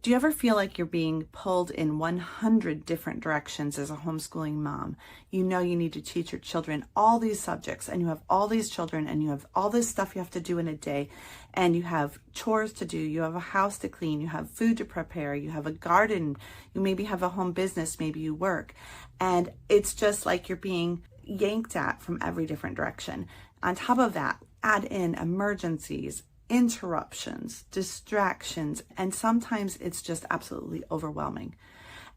Do you ever feel like you're being pulled in 100 different directions as a homeschooling mom? You know you need to teach your children all these subjects, and you have all these children, and you have all this stuff you have to do in a day, and you have chores to do, you have a house to clean, you have food to prepare, you have a garden, you maybe have a home business, maybe you work, and it's just like you're being yanked at from every different direction. On top of that, add in emergencies, interruptions, distractions, and sometimes it's just absolutely overwhelming.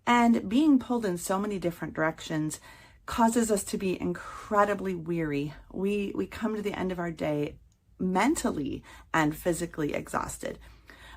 And being pulled in so many different directions causes us to be incredibly weary. We come to the end of our day mentally and physically exhausted.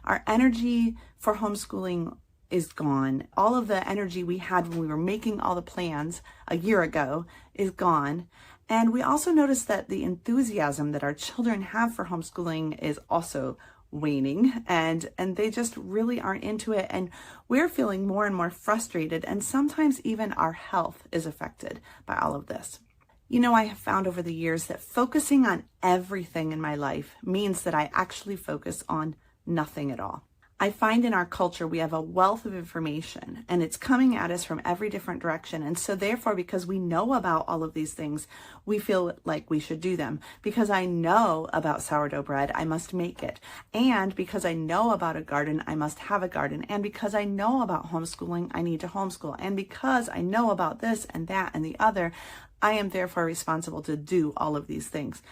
Our energy for homeschooling is gone. All of the energy we had when we were making all the plans a year ago is gone. And we also notice that the enthusiasm that our children have for homeschooling is also waning, and they just really aren't into it. And we're feeling more and more frustrated, and sometimes even our health is affected by all of this. You know, I have found over the years that focusing on everything in my life means that I actually focus on nothing at all. I find in our culture we have a wealth of information, and it's coming at us from every different direction. And so therefore, because we know about all of these things, we feel like we should do them. Because I know about sourdough bread, I must make it. And because I know about a garden, I must have a garden. And because I know about homeschooling, I need to homeschool. And because I know about this and that and the other, I am therefore responsible to do all of these things.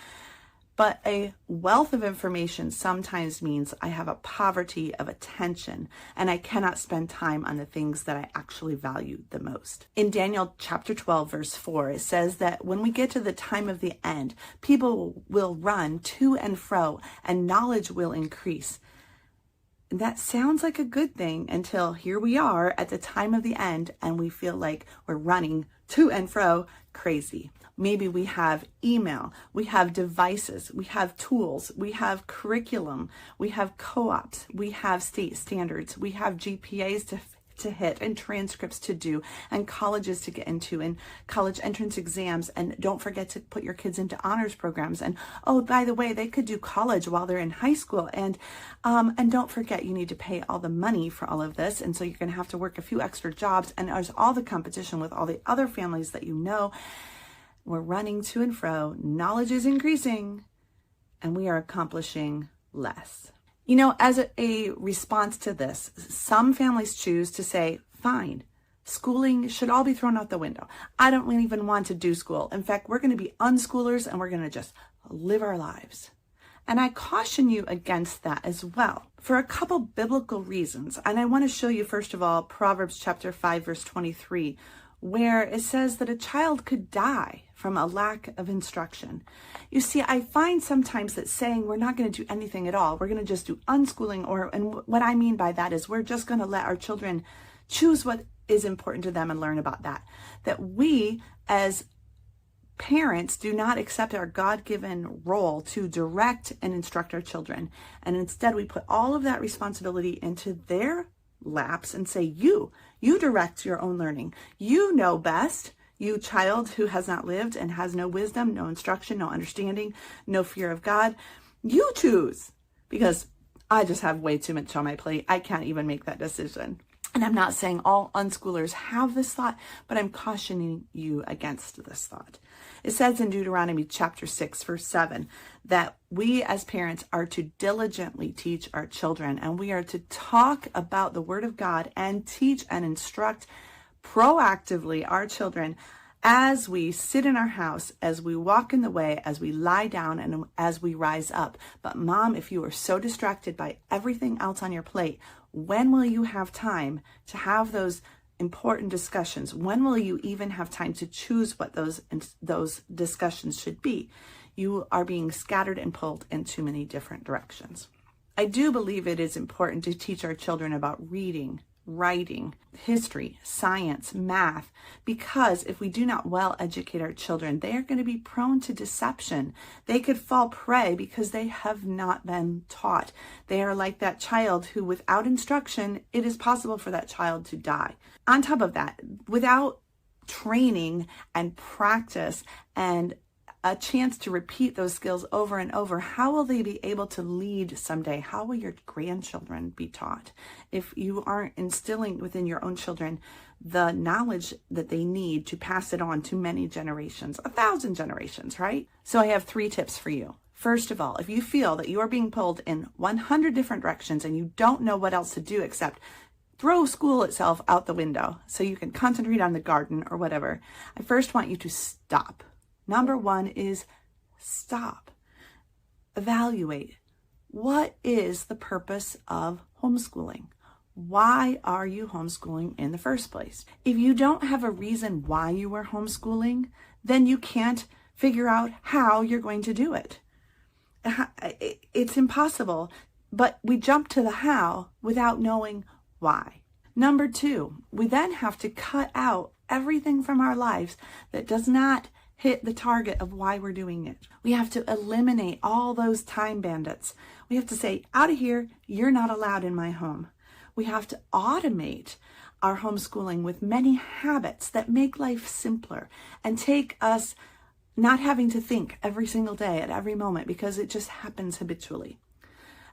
But a wealth of information sometimes means I have a poverty of attention, and I cannot spend time on the things that I actually value the most. In Daniel chapter 12, verse 4, it says that when we get to the time of the end, people will run to and fro, and knowledge will increase. And that sounds like a good thing until here we are at the time of the end, and we feel like we're running to and fro crazy. Maybe we have email, we have devices, we have tools, we have curriculum, we have co-ops, we have state standards, we have GPAs to hit and transcripts to do and colleges to get into and college entrance exams. And don't forget to put your kids into honors programs. And oh, by the way, they could do college while they're in high school. And don't forget, you need to pay all the money for all of this. And so you're going to have to work a few extra jobs. And there's all the competition with all the other families that you know. We're running to and fro, knowledge is increasing, and we are accomplishing less. You know, as a response to this, some families choose to say, fine, schooling should all be thrown out the window. I don't even want to do school. In fact, we're going to be unschoolers and we're going to just live our lives. And I caution you against that as well for a couple biblical reasons. And I want to show you, first of all, Proverbs chapter 5, verse 23, where it says that a child could die from a lack of instruction. You see, I find sometimes that saying we're not going to do anything at all, we're going to just do unschooling, and what I mean by that is we're just going to let our children choose what is important to them and learn about that. That we as parents do not accept our God-given role to direct and instruct our children. And instead we put all of that responsibility into their laps and say, you direct your own learning. You know best. You child who has not lived and has no wisdom, no instruction, no understanding, no fear of God. You choose, because I just have way too much on my plate. I can't even make that decision. And I'm not saying all unschoolers have this thought, but I'm cautioning you against this thought. It says in Deuteronomy chapter 6, verse 7, that we as parents are to diligently teach our children, and we are to talk about the Word of God and teach and instruct proactively our children as we sit in our house, as we walk in the way, as we lie down, and as we rise up. But mom, if you are so distracted by everything else on your plate, when will you have time to have those important discussions? When will you even have time to choose what those discussions should be? You are being scattered and pulled in too many different directions. I do believe it is important to teach our children about reading, writing, history, science, math, because if we do not well educate our children, they are going to be prone to deception. They could fall prey because they have not been taught. They are like that child who, without instruction, it is possible for that child to die. On top of that, without training and practice and a chance to repeat those skills over and over, how will they be able to lead someday? How will your grandchildren be taught if you aren't instilling within your own children the knowledge that they need to pass it on to many generations, 1,000 generations, right? So I have 3 tips for you. First of all, if you feel that you are being pulled in 100 different directions and you don't know what else to do except throw school itself out the window so you can concentrate on the garden or whatever, I first want you to stop. Number 1 is stop. Evaluate. What is the purpose of homeschooling? Why are you homeschooling in the first place? If you don't have a reason why you are homeschooling, then you can't figure out how you're going to do it. It's impossible, but we jump to the how without knowing why. Number 2, we then have to cut out everything from our lives that does not hit the target of why we're doing it. We have to eliminate all those time bandits. We have to say, out of here, you're not allowed in my home. We have to automate our homeschooling with many habits that make life simpler and take us not having to think every single day at every moment because it just happens habitually.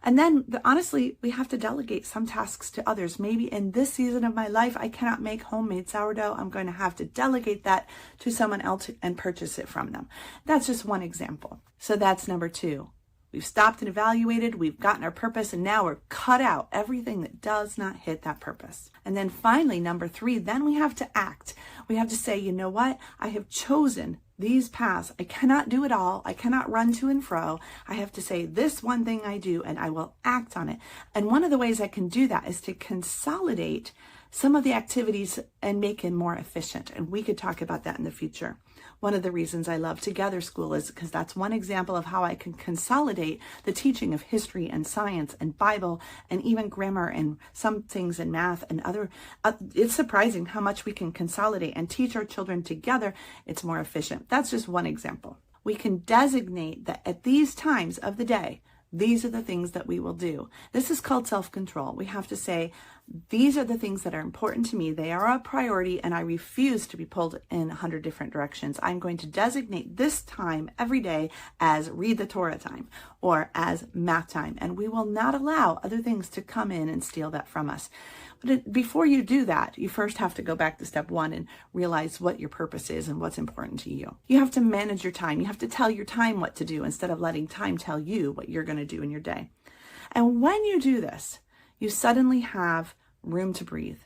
And then, honestly, we have to delegate some tasks to others. Maybe in this season of my life, I cannot make homemade sourdough. I'm going to have to delegate that to someone else and purchase it from them. That's just one example. So that's number 2. We've stopped and evaluated, we've gotten our purpose, and now we're cut out everything that does not hit that purpose. And then finally, number 3, then we have to act. We have to say, you know what? I have chosen these paths. I cannot do it all. I cannot run to and fro. I have to say this one thing I do, and I will act on it. And one of the ways I can do that is to consolidate some of the activities and make it more efficient. And we could talk about that in the future. One of the reasons I love Together School is because that's one example of how I can consolidate the teaching of history and science and Bible and even grammar and some things in math and other. It's surprising how much we can consolidate and teach our children together. It's more efficient. That's just one example. We can designate that at these times of the day, these are the things that we will do. This is called self-control. We have to say, these are the things that are important to me. They are a priority, and I refuse to be pulled in 100 different directions. I'm going to designate this time every day as read the Torah time or as math time, and we will not allow other things to come in and steal that from us. But before you do that, you first have to go back to step 1 and realize what your purpose is and what's important to you. You have to manage your time. You have to tell your time what to do instead of letting time tell you what you're going to do in your day. And when you do this, you suddenly have room to breathe.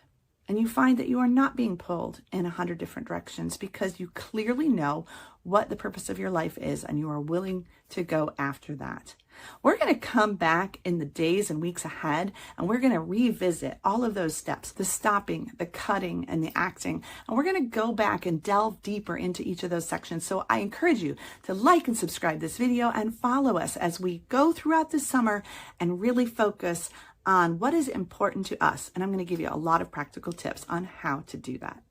And you find that you are not being pulled in 100 different directions because you clearly know what the purpose of your life is and you are willing to go after that. We're going to come back in the days and weeks ahead and we're going to revisit all of those steps, the stopping, the cutting, and the acting. And we're going to go back and delve deeper into each of those sections. So I encourage you to like and subscribe this video and follow us as we go throughout the summer and really focus on what is important to us. And I'm going to give you a lot of practical tips on how to do that.